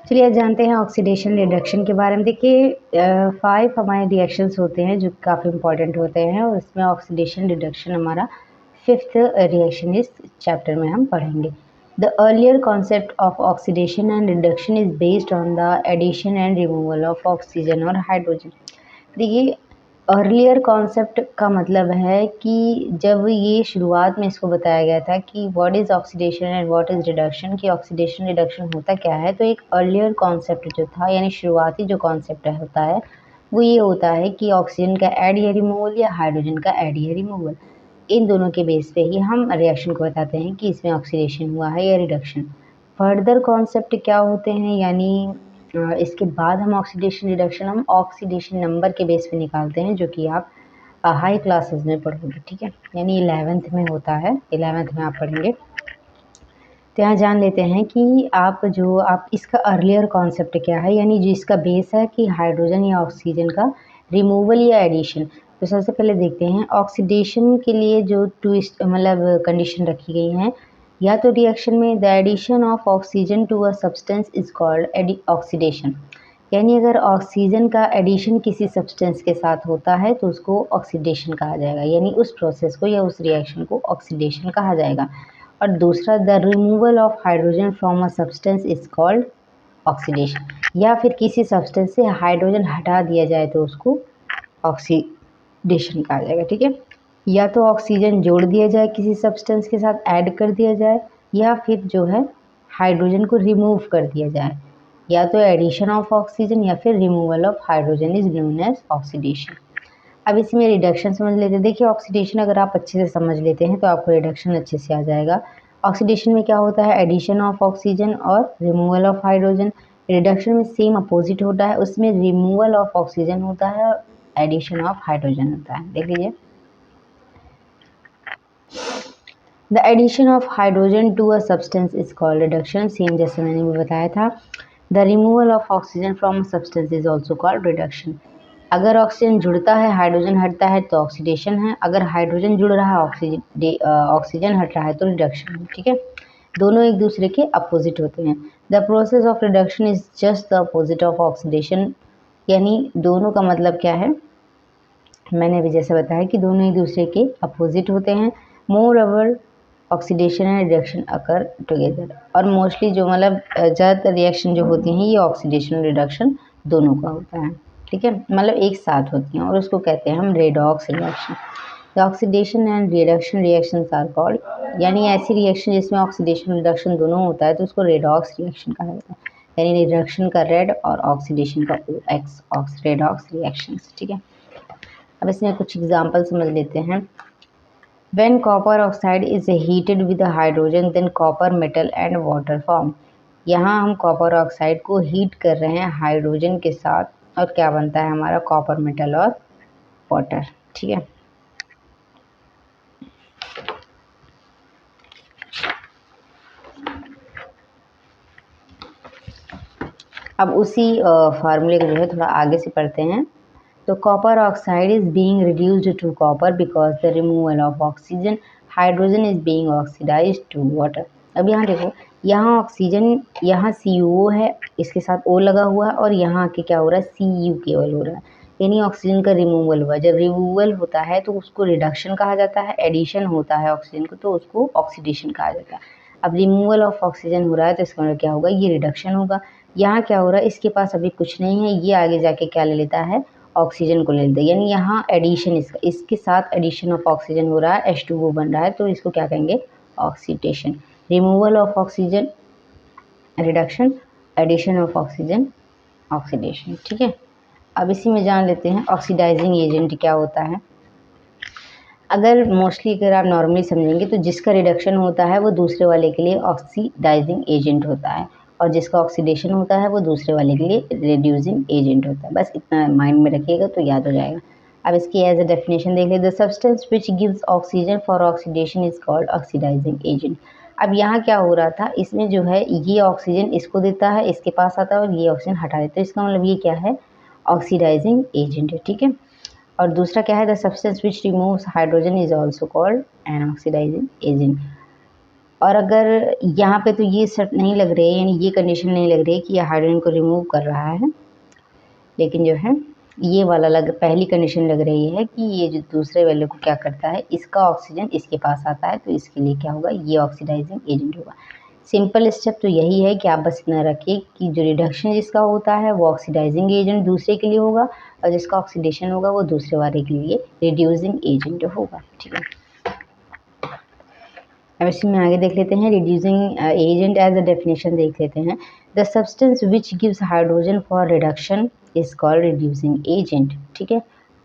चलिए आज जानते हैं ऑक्सीडेशन रिडक्शन के बारे में। देखिए 5 हमारे रिएक्शंस होते हैं जो काफ़ी इंपॉर्टेंट होते हैं और इसमें ऑक्सीडेशन रिडक्शन हमारा 5th रिएक्शन इस चैप्टर में हम पढ़ेंगे। The earlier concept of oxidation and reduction is based on the addition and removal of oxygen और हाइड्रोजन। देखिए अर्लियर कॉन्सेप्ट का मतलब है कि जब ये शुरुआत में इसको बताया गया था कि what is oxidation and what is reduction, कि ऑक्सीडेशन रिडक्शन होता क्या है, तो एक अर्लियर कॉन्सेप्ट जो था यानी शुरुआती जो कॉन्सेप्ट होता है वो ये होता है कि ऑक्सीजन का ऐड या रिमूवल या हाइड्रोजन का ऐड या रिमूवल, इन दोनों के बेस पे ही हम रिएक्शन को बताते हैं कि इसमें ऑक्सीडेशन हुआ है या रिडक्शन। फर्दर कॉन्सेप्ट क्या होते हैं, यानी इसके बाद हम हम ऑक्सीडेशन नंबर के बेस पे निकालते हैं, जो कि आप हाई क्लासेस में पढ़ोगे, ठीक है, यानी 11th में होता है, 11th में आप पढ़ेंगे। तो यहाँ जान लेते हैं कि आप इसका अर्लियर कॉन्सेप्ट क्या है, यानी जिसका बेस है कि हाइड्रोजन या ऑक्सीजन का रिमूवल या एडिशन। तो सबसे पहले देखते हैं ऑक्सीडेशन के लिए जो ट्विस्ट मतलब कंडीशन रखी गई हैं, या तो रिएक्शन में the addition of oxygen to a substance is called oxidation, यानी अगर ऑक्सीजन का एडिशन किसी सब्सटेंस के साथ होता है तो उसको ऑक्सीडेशन कहा जाएगा, यानी उस प्रोसेस को या उस रिएक्शन को ऑक्सीडेशन कहा जाएगा। और दूसरा the removal of hydrogen from a substance is called oxidation, या फिर किसी सब्सटेंस से हाइड्रोजन हटा दिया जाए तो उसको ऑक्सीडेशन कहा जाएगा, ठीक है। या तो ऑक्सीजन जोड़ दिया जाए किसी सब्सटेंस के साथ, ऐड कर दिया जाए, या फिर जो है हाइड्रोजन को रिमूव कर दिया जाए, या तो एडिशन ऑफ ऑक्सीजन या फिर removal of hydrogen is known as oxidation. अब इसमें रिडक्शन समझ लेते हैं। देखिए ऑक्सीडेशन अगर आप अच्छे से समझ लेते हैं तो आपको रिडक्शन अच्छे से आ जाएगा। ऑक्सीडेशन में क्या होता है, एडिशन ऑफ ऑक्सीजन और रिमूवल ऑफ हाइड्रोजन। रिडक्शन में सेम अपोजिट होता है, उसमें रिमूवल ऑफ ऑक्सीजन होता है और एडिशन ऑफ हाइड्रोजन होता है। देख लीजिए the addition of hydrogen to a substance is called reduction, same जैसे मैंने भी बताया था। The removal of oxygen from substance is also called reduction. अगर ऑक्सीजन जुड़ता है हाइड्रोजन हटता है तो ऑक्सीडेशन है, अगर हाइड्रोजन जुड़ रहा है ऑक्सीजन हट रहा है तो रिडक्शन है, ठीक है। दोनों एक दूसरे के अपोजिट होते हैं। The process of reduction is just the opposite of oxidation, यानी दोनों का मतलब क्या है, मैंने अभी जैसे बताया कि दोनों एक दूसरे के अपोजिट होते हैं। More over oxidation and reduction occur together, और मोस्टली जो मतलब ज़्यादातर रिएक्शन जो होती हैं ये ऑक्सीडेशन रिडक्शन दोनों का होता है, ठीक है, मतलब एक साथ होती हैं और उसको कहते हैं हम redox reaction. The oxidation and reduction reactions are called, यानी ऐसी रिएक्शन जिसमें ऑक्सीडेशन रिडक्शन दोनों होता है तो उसको रेडॉक्स रिएक्शन कहा जाता है, यानी रिडक्शन का रेड और ऑक्सीडेशन का OX, रेडॉक्स रिएक्शंस, ठीक है। अब इसमें कुछ एग्जाम्पल समझ लेते हैं। When copper oxide is heated with the hydrogen, then copper metal and water form. यहाँ हम कॉपर ऑक्साइड को हीट कर रहे हैं हाइड्रोजन के साथ और क्या बनता है हमारा कॉपर मेटल और वाटर, ठीक है। अब उसी फार्मूले को जो है थोड़ा आगे से पढ़ते हैं। तो copper oxide is being reduced to copper because the removal of oxygen, hydrogen is being oxidised to water. अब यहाँ देखो, यहाँ ऑक्सीजन, यहाँ CuO है, इसके साथ O लगा हुआ है, और यहाँ आके क्या हो रहा है, Cu केवल हो रहा है, यानी ऑक्सीजन का रिमूवल हुआ। जब रिमूवल होता है तो उसको रिडक्शन कहा जाता है, एडिशन होता है ऑक्सीजन को तो उसको ऑक्सीडेशन कहा जाता है। अब रिमूवल ऑफ ऑक्सीजन हो रहा है तो इसका मतलब क्या होगा, ये रिडक्शन होगा। यहाँ क्या हो रहा है, इसके पास अभी कुछ नहीं है, ये आगे जाके क्या ले लेता है, ऑक्सीजन को ले लेते हैं, यानी यहाँ एडिशन, इसके साथ एडिशन ऑफ ऑक्सीजन हो रहा है, H2O बन रहा है, तो इसको क्या कहेंगे, oxidation. Removal of oxygen reduction, addition of oxygen oxidation, ठीक है। अब इसी में जान लेते हैं ऑक्सीडाइजिंग एजेंट क्या होता है। अगर आप नॉर्मली समझेंगे तो जिसका रिडक्शन होता है वो दूसरे वाले के लिए ऑक्सीडाइजिंग एजेंट होता है, और जिसका ऑक्सीडेशन होता है वो दूसरे वाले के लिए रिड्यूसिंग एजेंट होता है। बस इतना माइंड में रखिएगा तो याद हो जाएगा। अब इसकी एज अ डेफिनेशन देख लेते, the substance which gives oxygen for oxidation is called oxidising agent. अब यहाँ क्या हो रहा था, इसमें जो है ये ऑक्सीजन इसको देता है, इसके पास आता है, और ये ऑक्सीजन हटा देता है, इसका मतलब ये क्या है, ऑक्सीडाइजिंग एजेंट है, ठीक है। और दूसरा क्या है, the substance which removes hydrogen is also called an oxidising agent. और अगर यहाँ पे तो ये शर्त नहीं लग रही है, यानी ये कंडीशन नहीं लग रही है कि ये हाइड्रोजन को रिमूव कर रहा है, लेकिन जो है ये वाला पहली कंडीशन लग रही है कि ये जो दूसरे वैल्यू को क्या करता है, इसका ऑक्सीजन इसके पास आता है, तो इसके लिए क्या होगा, ये ऑक्सीडाइजिंग एजेंट होगा। सिंपल स्टेप तो यही है कि आप बस इतना रखिए कि जो रिडक्शन जिसका होता है वो ऑक्सीडाइजिंग एजेंट दूसरे के लिए होगा, और जिसका ऑक्सीडेशन होगा वो दूसरे वाले के लिए रिड्यूसिंग एजेंट होगा। ठीक है, अब इसमें आगे देख लेते हैं reducing agent as a definition देख लेते हैं। The substance which gives hydrogen for reduction is called reducing agent. ठीक है,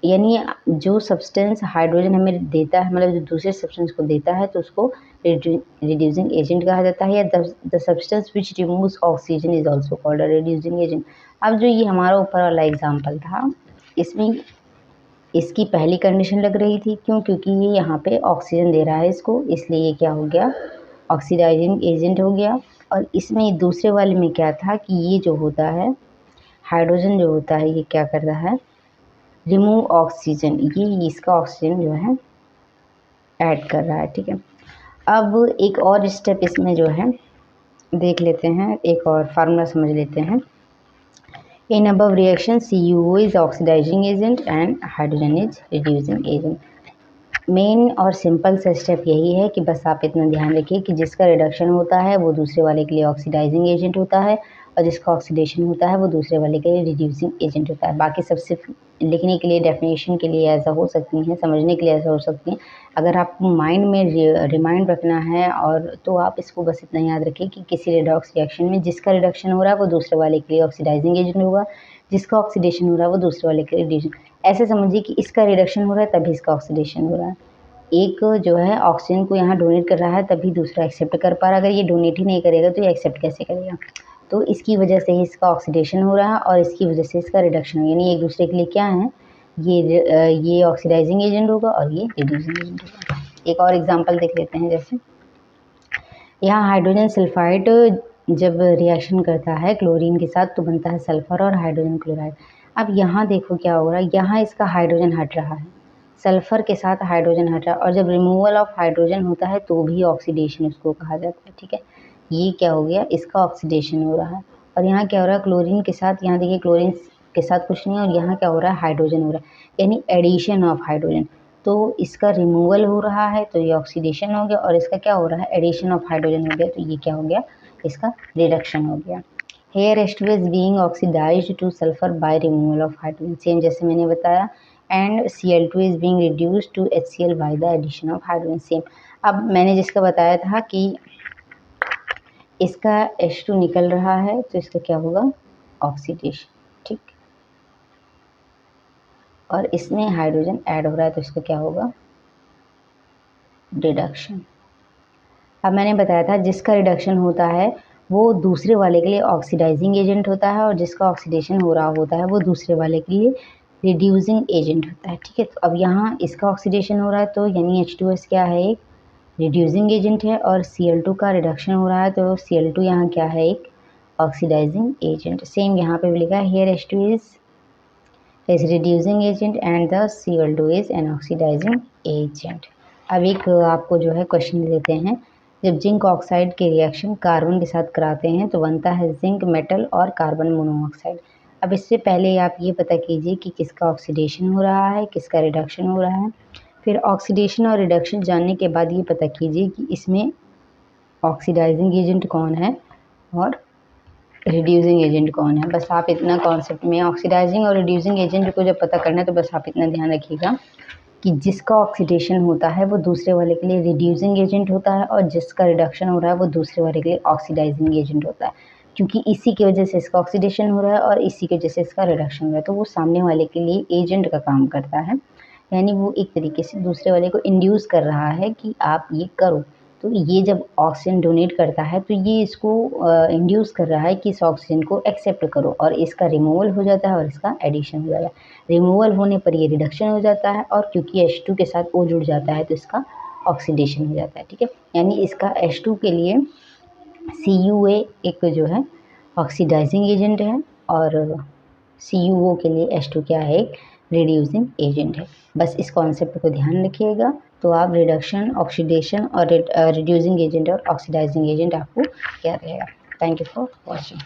यानी जो सब्सटेंस हाइड्रोजन हमें देता है, मतलब जो दूसरे सब्सटेंस को देता है, तो उसको रिड्यूसिंग एजेंट कहा जाता है, या the substance which removes oxygen is also called a reducing agent. अब जो ये हमारा ऊपर वाला एग्जाम्पल था, इसमें इसकी पहली कंडीशन लग रही थी, क्यों, क्योंकि ये यहाँ पे ऑक्सीजन दे रहा है इसको, इसलिए ये क्या हो गया, ऑक्सीडाइजिंग एजेंट हो गया। और इसमें दूसरे वाले में क्या था कि ये जो होता है हाइड्रोजन जो होता है, ये क्या कर रहा है, रिमूव ऑक्सीजन, ये इसका ऑक्सीजन जो है ऐड कर रहा है। ठीक है, अब एक और स्टेप इसमें जो है देख लेते हैं, एक और फार्मूला समझ लेते हैं। In above reaction, CuO is oxidizing agent and hydrogen is reducing agent. Main और सिंपल सा स्टेप यही है कि बस आप इतना ध्यान रखिए कि जिसका रिडक्शन होता है वो दूसरे वाले के लिए ऑक्सीडाइजिंग एजेंट होता है, और जिसका ऑक्सीडेशन होता है वो दूसरे वाले के लिए रिड्यूसिंग एजेंट होता है। बाकी सब सिर्फ लिखने के लिए, डेफिनेशन के लिए ऐसा हो सकती हैं, समझने के लिए ऐसा हो सकती हैं। अगर आपको माइंड में रिमाइंड रखना है और तो आप इसको बस इतना याद रखिए कि किसी रिडॉक्स रिएक्शन में जिसका रिडक्शन हो रहा है वो दूसरे वाले के लिए ऑक्सीडाइजिंग एजेंट होगा, जिसका ऑक्सीडेशन हो रहा है वो दूसरे वाले के लिए रिड्यूसिंग। ऐसे समझिए कि इसका रिडक्शन हो रहा है तभी इसका ऑक्सीडेशन हो रहा है। एक जो है ऑक्सीजन को यहाँ डोनेट कर रहा है तभी दूसरा एक्सेप्ट कर पा रहा है, अगर ये डोनेट ही नहीं करेगा तो ये एक्सेप्ट कैसे करेगा। तो इसकी वजह से ही इसका ऑक्सीडेशन हो रहा है और इसकी वजह से इसका रिडक्शन, यानी एक दूसरे के लिए क्या है, ये ऑक्सीडाइजिंग एजेंट होगा और ये रिड्यूसिंग एजेंट होगा। एक और एग्जांपल देख लेते हैं, जैसे यहाँ हाइड्रोजन सल्फाइड जब रिएक्शन करता है क्लोरीन के साथ तो बनता है सल्फर और हाइड्रोजन क्लोराइड। अब यहाँ देखो क्या हो रहा है, यहाँ इसका हाइड्रोजन हट रहा है, सल्फर के साथ हाइड्रोजन हट रहा है, और जब रिमूवल ऑफ हाइड्रोजन होता है तो भी ऑक्सीडेशन उसको कहा जाता है। ठीक है, ये क्या हो गया, इसका ऑक्सीडेशन हो रहा है। और यहाँ क्या हो रहा है, क्लोरीन के साथ, यहाँ देखिए क्लोरीन के साथ कुछ नहीं है, और यहाँ क्या हो रहा है, हाइड्रोजन हो रहा है, यानी एडिशन ऑफ हाइड्रोजन। तो इसका रिमूवल हो रहा है तो ये ऑक्सीडेशन हो गया, और इसका क्या हो रहा है, एडिशन ऑफ हाइड्रोजन हो गया, तो ये क्या हो गया, इसका रिडक्शन हो गया। Here H2 is being oxidized to sulfur by removal of hydrogen, same जैसे मैंने बताया, and Cl2 is being reduced to HCl by the addition of hydrogen, same. अब मैंने जिसका बताया था कि इसका H2 निकल रहा है तो इसका क्या होगा, ऑक्सीडेशन। ठीक, और इसमें हाइड्रोजन ऐड हो रहा है तो इसका क्या होगा, रिडक्शन। अब मैंने बताया था जिसका रिडक्शन होता है वो दूसरे वाले के लिए ऑक्सीडाइजिंग एजेंट होता है, और जिसका ऑक्सीडेशन हो रहा होता है वो दूसरे वाले के लिए रिड्यूसिंग एजेंट होता है। ठीक है, तो अब यहाँ इसका ऑक्सीडेशन हो रहा है तो यानी H2S क्या है, एक रिड्यूसिंग एजेंट है, और Cl2 का रिडक्शन हो रहा है तो Cl2 यहाँ क्या है, एक ऑक्सीडाइजिंग एजेंट। सेम यहाँ पे भी लिखा है, here H2 is reducing agent and the Cl2 is an oxidizing agent। अब एक आपको जो है क्वेश्चन देते हैं, जब जिंक ऑक्साइड के रिएक्शन कार्बन के साथ कराते हैं तो बनता है जिंक मेटल और कार्बन मोनोऑक्साइड। अब इससे पहले आप ये पता कीजिए कि किसका ऑक्सीडेशन हो रहा है, किसका रिडक्शन हो रहा है। फिर ऑक्सीडेशन और रिडक्शन जानने के बाद ये पता कीजिए कि इसमें ऑक्सीडाइजिंग एजेंट कौन है और रिड्यूसिंग एजेंट कौन है। बस आप इतना कॉन्सेप्ट में ऑक्सीडाइजिंग और रिड्यूसिंग एजेंट को जब पता करना है तो बस आप इतना ध्यान रखिएगा कि जिसका ऑक्सीडेशन होता है वो दूसरे वाले के लिए रिड्यूसिंग एजेंट होता है, और जिसका रिडक्शन हो रहा है वो दूसरे वाले के लिए ऑक्सीडाइजिंग एजेंट होता है, क्योंकि इसी की वजह से इसका ऑक्सीडेशन हो रहा है और इसी की वजह से इसका रिडक्शन हो रहा है, तो वो सामने वाले के लिए एजेंट का काम करता है, यानी वो एक तरीके से दूसरे वाले को इंड्यूस कर रहा है कि आप ये करो। तो ये जब ऑक्सीजन डोनेट करता है तो ये इसको इंड्यूस कर रहा है कि इस ऑक्सीजन को एक्सेप्ट करो, और इसका रिमूवल हो जाता है और इसका एडिशन हो जाता है। रिमूवल होने पर ये रिडक्शन हो जाता है, और क्योंकि H2 के साथ O जुड़ जाता है तो इसका ऑक्सीडेशन हो जाता है। ठीक है, यानी इसका H2 के लिए CuA एक जो है ऑक्सीडाइजिंग एजेंट है, और CuO के लिए H2 क्या है, एक रिड्यूसिंग एजेंट है। बस इस कॉन्सेप्ट को ध्यान रखिएगा तो आप रिडक्शन, ऑक्सीडेशन और रिड्यूसिंग एजेंट और ऑक्सीडाइजिंग एजेंट आपको याद रहेगा। Thank you for watching.